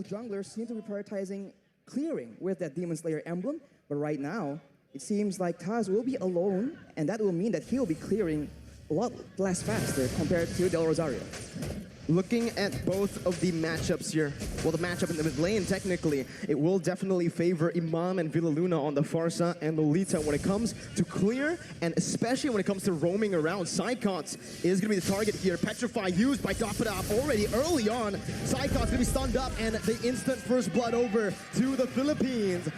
both junglers seem to be prioritizing clearing with that Demon Slayer emblem, but right now, it seems like Taz will be alone, and that will mean that he'll be clearing a lot less faster compared to Del Rosario. Looking at both of the matchups here, well, the matchup in the mid lane, technically, it will definitely favor Imam and Villaluna on the Farsa and Lolita when it comes to clear, and especially when it comes to roaming around. Psychots is going to be the target here. Petrify used by Dapadap already early on. Psychots going to be stunned up, and the instant first blood over to the Philippines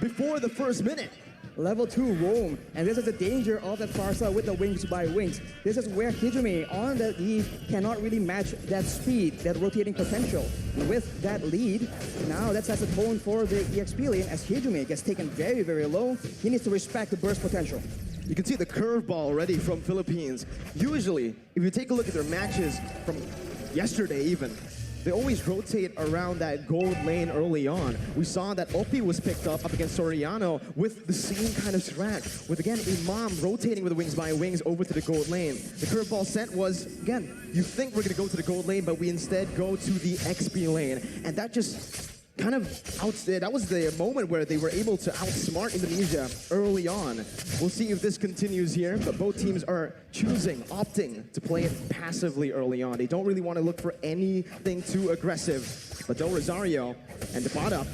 before the first minute. Level 2 roam, and this is the danger of that Farsa with the wings by wings. This is where Hijime on the lead cannot really match that speed, that rotating potential. With that lead, now that sets the tone for the EXP lane as Hijime gets taken very, very low. He needs to respect the burst potential. You can see the curveball already from Philippines. Usually, if you take a look at their matches from yesterday even, they always rotate around that gold lane early on. We saw that Oppi was picked up against Soriano with the same kind of strat, with again Imam rotating with the wings by wings over to the gold lane. The curveball sent was, again, you think we're gonna go to the gold lane, but we instead go to the XP lane. And that just kind of that was the moment where they were able to outsmart Indonesia early on. We'll see if this continues here, but both teams are opting to play it passively early on. They don't really want to look for anything too aggressive. But Del Rosario and Dapada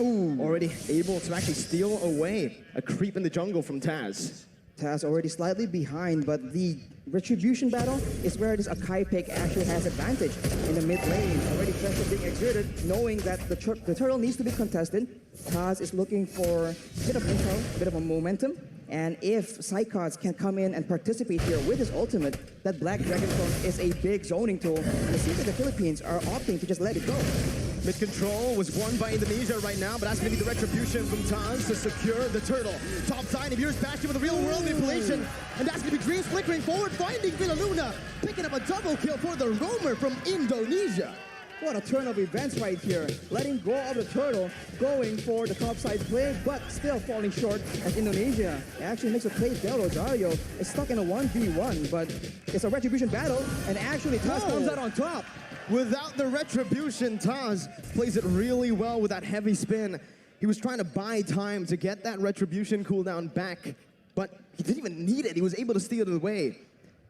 already able to actually steal away a creep in the jungle from Taz. Taz already slightly behind, but the retribution battle is where this Akai pick actually has advantage in the mid lane. Already pressure being exerted, knowing that the turtle needs to be contested. Taz is looking for a bit of intel, a bit of a momentum, and if Psychots can come in and participate here with his ultimate, that Black Dragon Clone is a big zoning tool, and it seems that the Philippines are opting to just let it go. Mid-control was won by Indonesia right now, but that's going to be the retribution from Taz to secure the turtle. Top side of yours back with the real-world manipulation, and that's going to be Dreams flickering forward, finding Villaluna, picking up a double kill for the roamer from Indonesia. What a turn of events right here. Letting go of the turtle, going for the topside play, but still falling short as Indonesia actually makes a play. Del Rosario is stuck in a 1v1, but it's a retribution battle, and actually Taz comes out on top. Without the retribution, Taz plays it really well with that heavy spin. He was trying to buy time to get that retribution cooldown back, but he didn't even need it. He was able to steal it away.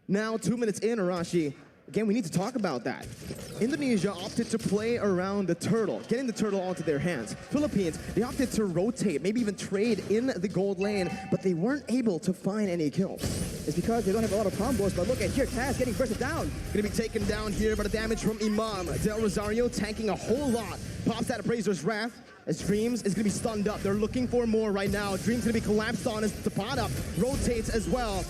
Now, 2 minutes in, Arashi, again, we need to talk about that. Indonesia opted to play around the turtle, getting the turtle onto their hands. Philippines, they opted to rotate, maybe even trade in the gold lane, but they weren't able to find any kills. It's because they don't have a lot of combos, but look at here, Taz getting bursted down. Gonna be taken down here by the damage from Imam. Del Rosario tanking a whole lot. Pops that Appraiser's Wrath as Dreams is gonna be stunned up. They're looking for more right now. Dreams gonna be collapsed on as Tapada rotates as well.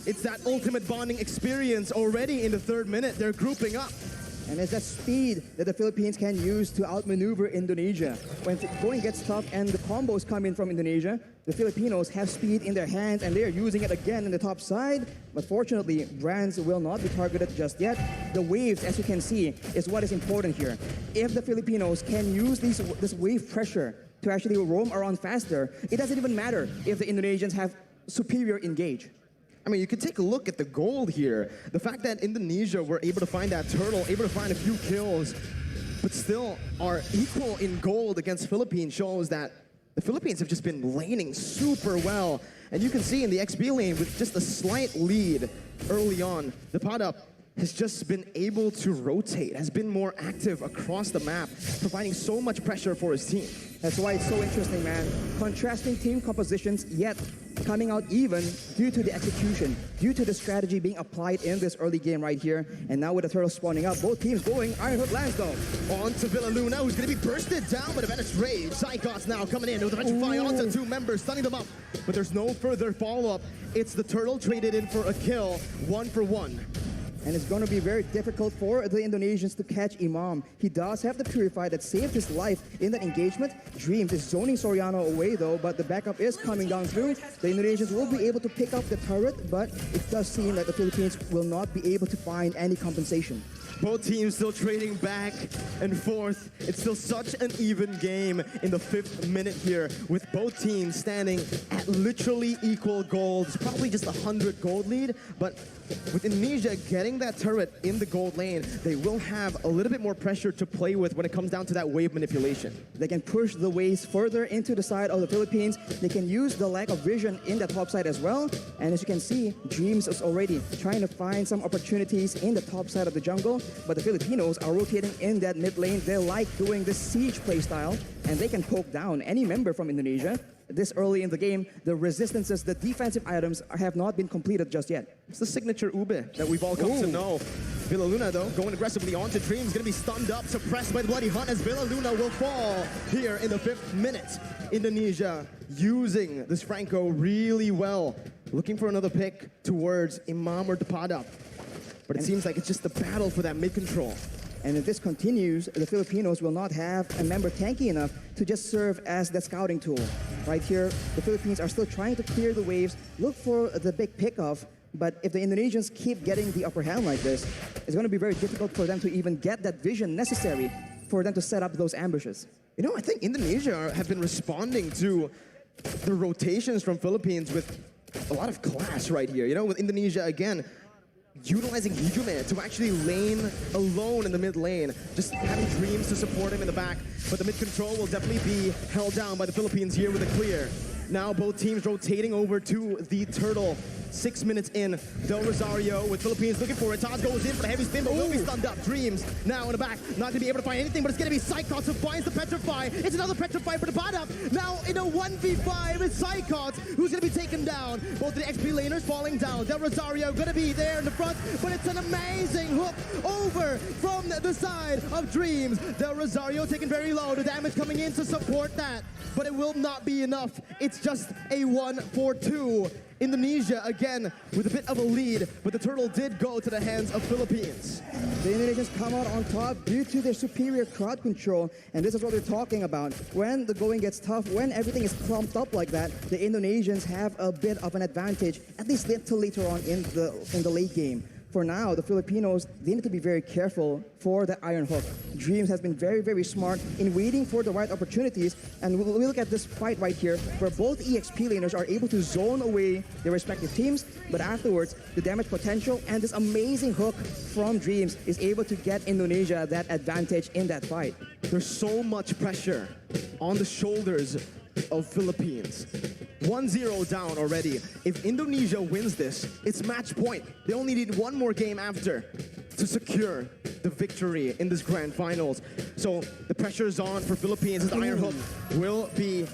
It's that ultimate bonding experience already in the 3rd minute. They're grouping up. And it's that speed that the Philippines can use to outmaneuver Indonesia. When going gets tough and the combos come in from Indonesia, the Filipinos have speed in their hands and they're using it again in the top side. But fortunately, Brands will not be targeted just yet. The waves, as you can see, is what is important here. If the Filipinos can use this wave pressure to actually roam around faster, it doesn't even matter if the Indonesians have superior engage. I mean, you can take a look at the gold here. The fact that Indonesia were able to find that turtle, able to find a few kills, but still are equal in gold against Philippines shows that the Philippines have just been laning super well. And you can see in the XP lane with just a slight lead early on, the Pada has just been able to rotate, has been more active across the map, providing so much pressure for his team. That's why it's so interesting, man. Contrasting team compositions, yet coming out even due to the execution, due to the strategy being applied in this early game right here. And now with the turtle spawning up, both teams going Iron Hook lands though. On to Villaluna, who's going to be bursted down by the Venice Rage. Psychots now coming in with a Ventrify onto 2 members, stunning them up. But there's no further follow-up. It's the turtle traded in for a kill, 1 for 1. And it's going to be very difficult for the Indonesians to catch Imam. He does have the Purify that saved his life in that engagement. Dreams is zoning Soriano away though, but the backup is coming down through. The Indonesians will be able to pick up the turret, but it does seem that the Philippines will not be able to find any compensation. Both teams still trading back and forth. It's still such an even game in the 5th minute here, with both teams standing at literally equal gold. It's probably just a 100 gold lead, but with Indonesia getting playing that turret in the gold lane, they will have a little bit more pressure to play with when it comes down to that wave manipulation. They can push the waves further into the side of the Philippines. They can use the lack of vision in that top side as well. And as you can see, Dreams is already trying to find some opportunities in the top side of the jungle. But the Filipinos are rotating in that mid lane. They like doing this siege play style, and they can poke down any member from Indonesia. This early in the game, the resistances, the defensive items have not been completed just yet. It's the signature ube that we've all come to know. Villa Luna, though, going aggressively onto Dreams, going to be stunned up, suppressed by the Bloody Hunt as Villa Luna will fall here in the 5th minute. Indonesia using this Franco really well, looking for another pick towards Imam or Depada. But it seems like it's just the battle for that mid-control. And if this continues, the Filipinos will not have a member tanky enough to just serve as that scouting tool. Right here, the Philippines are still trying to clear the waves, look for the big pickoff. But if the Indonesians keep getting the upper hand like this, it's going to be very difficult for them to even get that vision necessary for them to set up those ambushes. You know, I think Indonesia have been responding to the rotations from Philippines with a lot of class right here. You know, with Indonesia, again, utilizing Hijume to actually lane alone in the mid lane, just having Dreams to support him in the back. But the mid control will definitely be held down by the Philippines here with a clear. Now both teams rotating over to the turtle. 6 minutes in, Del Rosario with Philippines looking for it. Taz goes in for the heavy spin, but will be stunned up. Dreams now in the back, not to be able to find anything, but it's going to be Psychots who finds the Petrify. It's another Petrify for the bottom. Now in a 1v5, it's Psychots who's going to be taken down. Both the XP laners falling down. Del Rosario going to be there in the front, but it's an amazing hook over from the side of Dreams. Del Rosario taken very low. The damage coming in to support that, but it will not be enough. It's just a 1-4-2. Indonesia again with a bit of a lead, but the turtle did go to the hands of Philippines. The Indonesians come out on top due to their superior crowd control, and this is what we're talking about. When the going gets tough, when everything is clumped up like that, the Indonesians have a bit of an advantage, at least until later on in the late game. For now, the Filipinos, they need to be very careful for the Iron Hook. Dreams has been very, very smart in waiting for the right opportunities. And we'll look at this fight right here, where both EXP laners are able to zone away their respective teams. But afterwards, the damage potential and this amazing hook from Dreams is able to get Indonesia that advantage in that fight. There's so much pressure on the shoulders of Philippines. 1-0 down already. If Indonesia wins this, it's match point. They only need one more game after to secure the victory in this grand finals. So the pressure is on for Philippines as the Iron Hook will be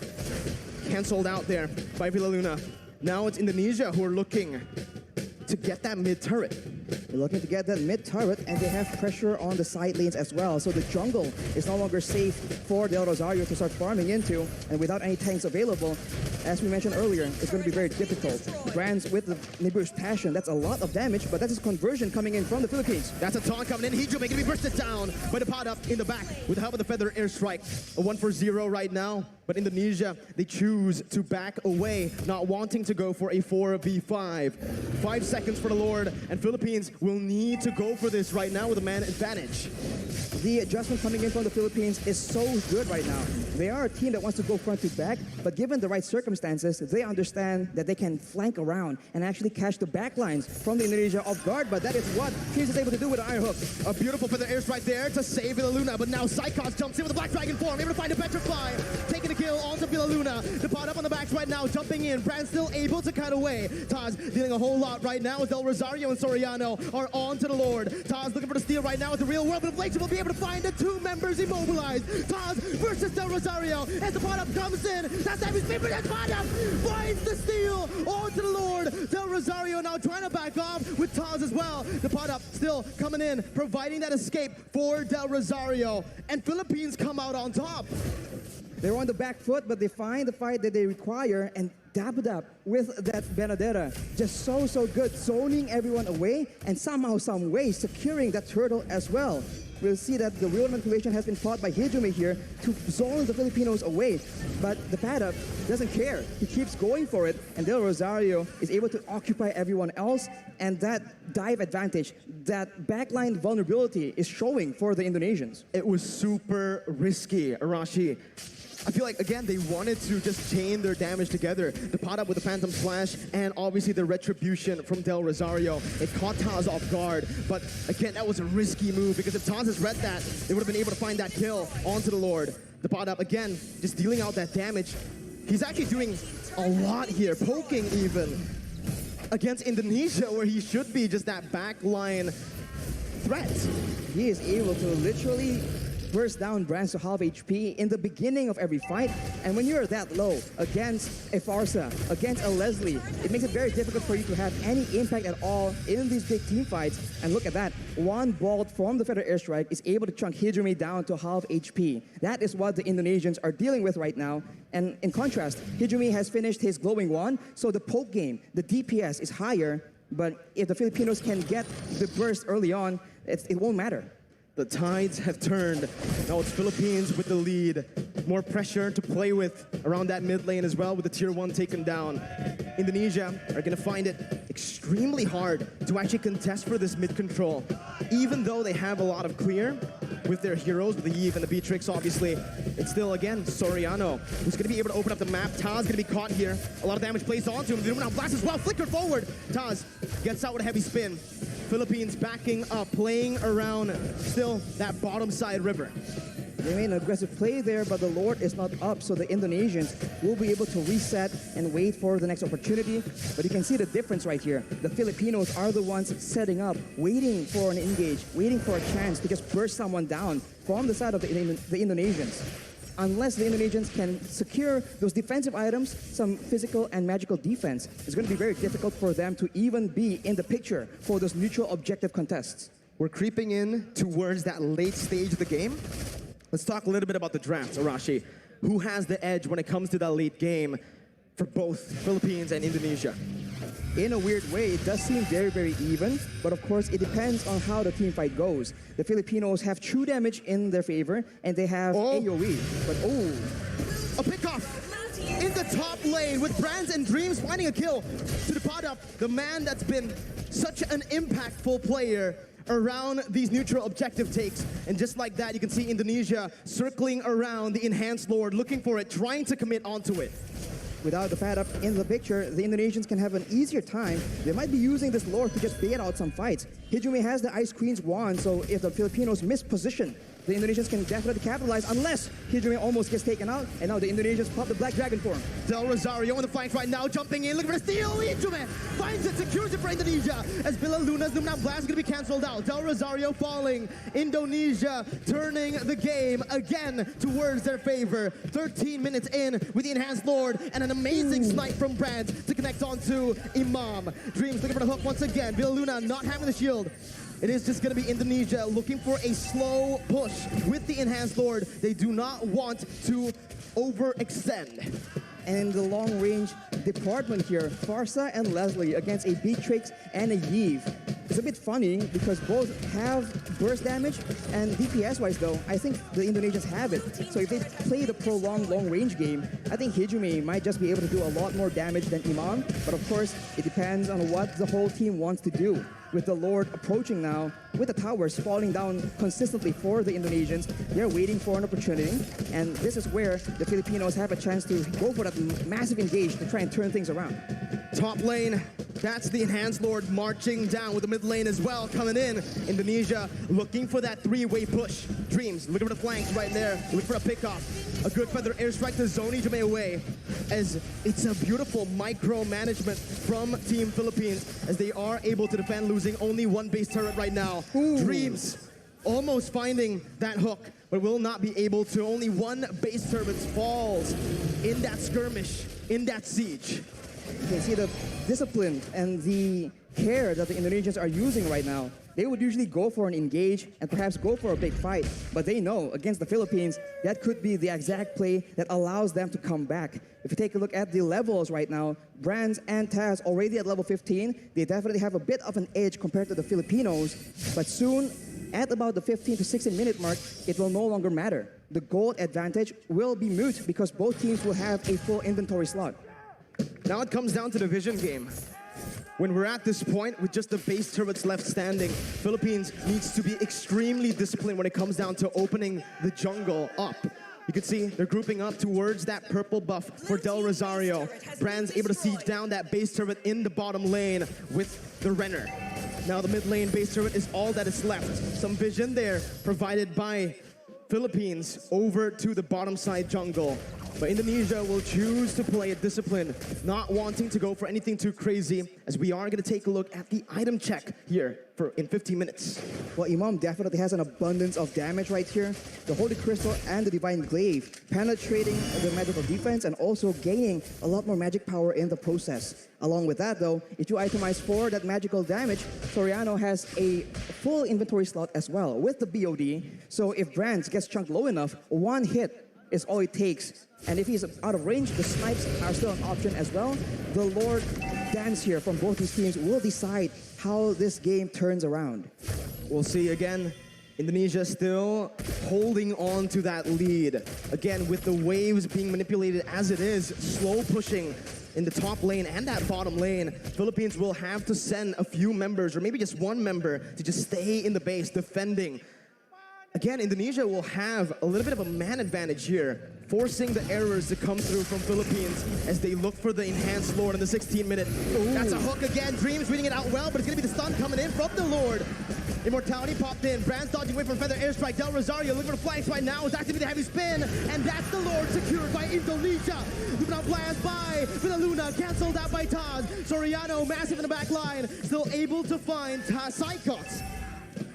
canceled out there by Villa Luna. Now it's Indonesia who are looking to get that mid turret. They're looking to get that mid turret, and they have pressure on the side lanes as well. So the jungle is no longer safe for Del Rosario to start farming into, and without any tanks available, as we mentioned earlier, it's going to be very difficult. Brands with the Nibiru's Passion, that's a lot of damage, but that is conversion coming in from the Philippines. That's a taunt coming in. Hijume going to be bursted down by the pot up in the back with the help of the Feather Airstrike. A 1-for-0 right now, but Indonesia, they choose to back away, not wanting to go for a 4v5. 5 seconds for the Lord, and Philippines will need to go for this right now with a man advantage. The adjustment coming in from the Philippines is so good right now. They are a team that wants to go front to back, but given the right circumstances, they understand that they can flank around and actually catch the backlines from the Indonesia off guard, but that is what Dreams is able to do with the Iron Hook. A beautiful Feather Airstrike there to save Villa Luna, but now Psychots jumps in with the Black Dragon form, able to find a Petrify, taking the kill onto Villa Luna. The pot up on the backs right now, jumping in. Brand still able to cut away. Taz dealing a whole lot right now as Del Rosario and Soriano are on to the Lord. Taz looking for the steal right now at the real world, but Inflation will be able to find the 2 members immobilized. Taz versus Del Rosario as the pot up comes in. That's heavy speed, but that pot up finds the steal onto the Lord. Del Rosario now trying to back off with Taz as well. The pot up still coming in, providing that escape for Del Rosario. And Philippines come out on top. They're on the back foot, but they find the fight that they require and dab it up with that Benedetta. Just so good, zoning everyone away and somehow, some way, securing that turtle as well. We'll see that the real manipulation has been fought by Hijume here to zone the Filipinos away. But the Paddock doesn't care. He keeps going for it, and Del Rosario is able to occupy everyone else, and that dive advantage, that backline vulnerability is showing for the Indonesians. It was super risky, Arashi. I feel like, again, they wanted to just chain their damage together. The pot up with the Phantom Slash and obviously the Retribution from Del Rosario. It caught Taz off guard, but again, that was a risky move because if Taz has read that, they would have been able to find that kill onto the Lord. The pot up, again, just dealing out that damage. He's actually doing a lot here, poking even against Indonesia, where he should be just that backline threat. He is able to literally burst down brands to half HP in the beginning of every fight. And when you're that low against a Farsa, against a Leslie, it makes it very difficult for you to have any impact at all in these big team fights. And look at that. One bolt from the Feather Airstrike is able to chunk Hijumi down to half HP. That is what the Indonesians are dealing with right now. And in contrast, Hijumi has finished his glowing wand, so the poke game, the DPS is higher. But if the Filipinos can get the burst early on, it won't matter. The tides have turned. Now it's Philippines with the lead. More pressure to play with around that mid lane as well with the tier 1 taken down. Indonesia are going to find it extremely hard to actually contest for this mid control. Even though they have a lot of clear with their heroes, with the Iesf and the Beatrix, obviously, it's still, again, Soriano, who's going to be able to open up the map. Taz going to be caught here. A lot of damage placed onto him. The Illuminati blast as well. Flickered forward. Taz gets out with a heavy spin. Philippines backing up, playing around still that bottom side river. They made an aggressive play there, but the Lord is not up, so the Indonesians will be able to reset and wait for the next opportunity. But you can see the difference right here. The Filipinos are the ones setting up, waiting for an engage, waiting for a chance to just burst someone down from the side of the Indonesians. Unless the Indonesians can secure those defensive items, some physical and magical defense, it's going to be very difficult for them to even be in the picture for those mutual objective contests. We're creeping in towards that late stage of the game. Let's talk a little bit about the draft, Arashi. Who has the edge when it comes to that late game for both Philippines and Indonesia? In a weird way, it does seem very, very even, but of course, it depends on how the team fight goes. The Filipinos have true damage in their favor, and they have AoE, but a pickoff in the top lane with Brands and Dreams finding a kill to the pot up, the man that's been such an impactful player around these neutral objective takes. And just like that, you can see Indonesia circling around the Enhanced Lord, looking for it, trying to commit onto it. Without the pad up in the picture, the Indonesians can have an easier time. They might be using this Lord to just bait out some fights. Hijumi has the Ice Queen's wand, so if the Filipinos miss position, the Indonesians can definitely capitalize unless Hijumi almost gets taken out, and now the Indonesians pop the Black Dragon for him. Del Rosario on the flank right now, jumping in, looking for a steal. Hijumi finds it, secures it for Indonesia as Villa Luna's Lumina Blast is going to be cancelled out. Del Rosario falling. Indonesia turning the game again towards their favor. 13 minutes in with the Enhanced Lord and an amazing snipe from Brand to connect onto Imam. Dreams looking for the hook once again. Villa Luna not having the shield. It is just going to be Indonesia looking for a slow push with the Enhanced Lord. They do not want to overextend. And the long-range department here, Farsa and Leslie against a Beatrix and a Iesf. It's a bit funny because both have burst damage, and DPS-wise though, I think the Indonesians have it. So if they play the prolonged long-range game, I think Hijumi might just be able to do a lot more damage than Imam. But of course, it depends on what the whole team wants to do. With the Lord approaching now, with the towers falling down consistently for the Indonesians, they're waiting for an opportunity. And this is where the Filipinos have a chance to go for that massive engage to try and turn things around. Top lane, that's the Enhanced Lord marching down with the mid lane as well coming in. Indonesia looking for that three-way push. Dreams looking for the flanks right there, looking for a pickoff. A good feather airstrike to zone Hijumi away, as it's a beautiful micro-management from Team Philippines as they are able to defend, losing only one base turret right now. Dreams almost finding that hook, but will not be able to. Only one base turret falls in that skirmish, in that siege. You can see the discipline and the care that the Indonesians are using right now. They would usually go for an engage and perhaps go for a big fight, but they know against the Philippines, that could be the exact play that allows them to come back. If you take a look at the levels right now, Brands and Taz already at level 15, they definitely have a bit of an edge compared to the Filipinos, but soon, at about the 15 to 16 minute mark, it will no longer matter. The gold advantage will be moot because both teams will have a full inventory slot. Now it comes down to the vision game. When we're at this point with just the base turrets left standing, Philippines needs to be extremely disciplined when it comes down to opening the jungle up. You can see they're grouping up towards that purple buff for Del Rosario. Brand's able to siege down that base turret in the bottom lane with the Renner. Now the mid lane base turret is all that is left. Some vision there provided by Philippines over to the bottom side jungle. But Indonesia will choose to play it disciplined, not wanting to go for anything too crazy, as we are going to take a look at the item check here in 15 minutes. Well, Imam definitely has an abundance of damage right here. The Holy Crystal and the Divine Glaive penetrating the magical defense and also gaining a lot more magic power in the process. Along with that, though, if you itemize for that magical damage, Soriano has a full inventory slot as well with the BOD. So if Brands gets chunked low enough, one hit is all it takes. And if he's out of range, the snipes are still an option as well. The Lord Dance here from both these teams will decide how this game turns around. We'll see again. Indonesia still holding on to that lead. Again, with the waves being manipulated as it is, slow pushing in the top lane and that bottom lane, Philippines will have to send a few members, or maybe just one member, to just stay in the base defending. Again, Indonesia will have a little bit of a man advantage here, forcing the errors to come through from Philippines as they look for the enhanced Lord in the 16-minute. That's a hook again. Dreams reading it out well, but it's going to be the stun coming in from the Lord. Immortality popped in. Brands dodging away from Feather Airstrike. Del Rosario looking for the flanks right now. Is activating the heavy spin, and that's the Lord secured by Indonesia. Lupin blast by Luna, canceled out by Taz. Soriano massive in the back line, still able to find Psychots.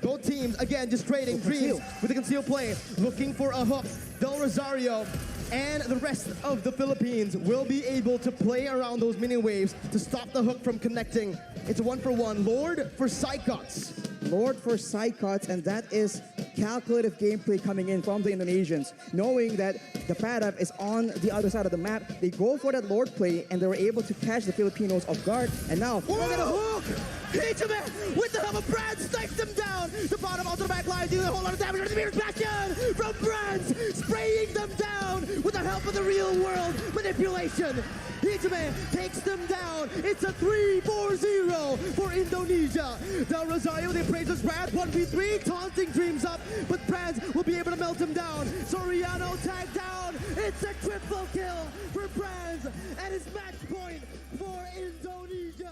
Both teams, again, just trading Dreams with a concealed play, looking for a hook. Del Rosario and the rest of the Philippines will be able to play around those mini waves to stop the hook from connecting. It's a 1-for-1. Lord for Psychots. Lord for Psychots, and that is calculative gameplay coming in from the Indonesians. Knowing that the Padap is on the other side of the map, they go for that Lord play, and they were able to catch the Filipinos off guard. And now, look at a hook! Iesf with the help of Brands, snipes them down! The bottom onto the back line, dealing a whole lot of damage. The Mirror's Bastion from Brands, spraying them down with the help of the real world manipulation. Iesf takes them down. It's a 3-4-0 for Indonesia. Del Rosario, the appraiser's Brands, 1v3, taunting Dreams up, but Brands will be able to melt him down. Soriano tagged down. It's a triple kill for Brands, and it's match point for Indonesia.